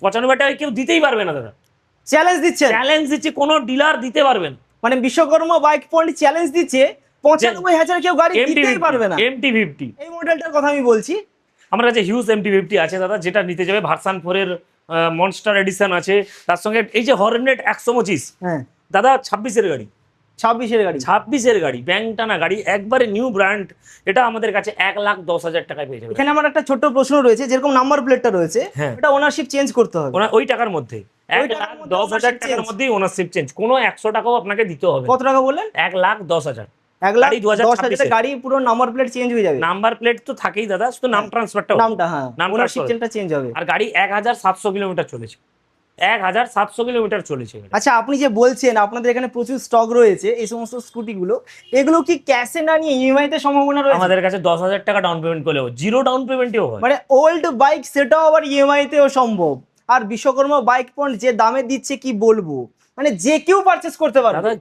95 টাকায় কেউ দিতেই পারবে না দাদা। চ্যালেঞ্জ দিচ্ছে, চ্যালেঞ্জ দিচ্ছে, কোনো ডিলার দিতে পারবেন। মানে বিশ্বকর্মা বাইক পয়েন্ট চ্যালেঞ্জ দিচ্ছে 95,000 কেউ গাড়ি দিতেই পারবে না। MT50 এই মডেলটার কথা আমি বলছি। আমার কাছে হিউজ MT50 আছে দাদা, যেটা নিতে যাবে ভার্সন 4 এর মনস্টার এডিশন আছে, তার সঙ্গে এই যে হর্নেট 125 হ্যাঁ দাদা 26 এর গাড়ি, 26-এর গাড়ি, 26 এর গাড়ি, ব্যাংক টানা গাড়ি, একবারে নিউ ব্র্যান্ড। এটা আমাদের কাছে 1,10,000 টাকায় পেয়ে যাবে। এখানে আমার একটা ছোট্ট প্রশ্ন রয়েছে, যেরকম নাম্বার প্লেটটা রয়েছে হ্যাঁ। এটা ওনারশিপ চেঞ্জ করতে হবে ওই টাকার মধ্যে, ওই টাকার মধ্যে 1,10,000 টাকার change। মধ্যেই ওনারশিপ চেঞ্জ, কোনো 100 টাকাও আপনাকে দিতে হবে। কত টাকা বললেন? 1,10,000। 1,10,000 গাড়ি পুরো নাম্বার প্লেট চেঞ্জ হয়ে যাবে। নাম্বার প্লেট তো থাকেই দাদা, শুধু নাম ট্রান্সফারটা, নামটা, হ্যাঁ, নাম ওনারশিপ transfer। চেঞ্জটা চেঞ্জ হবে। আর গাড়ি 1,700 কিলোমিটার চলেছে, 1,700 কিলোমিটার চলেছে। আচ্ছা, আপনি যে বলছেন আপনাদের এখানে প্রচুর স্টক রয়েছে এই সমস্ত স্কুটিগুলো, এগুলো কি ক্যাশে না নিয়ে ইএমআই তে সম্ভাবনা রয়েছে? আমাদের কাছে 10,000 টাকা ডাউন পেমেন্ট করলেও, জিরো ডাউন পেমেন্টেও হয়। মানে ওল্ড বাইক সেটাও আবার ইএমআই তেও সম্ভব। আর বিশ্বকর্মা বাইক পয়েন্ট যে দামে দিচ্ছে কি বলবো, মানে যে কেউ পারচেস করতে পারবে। দাদা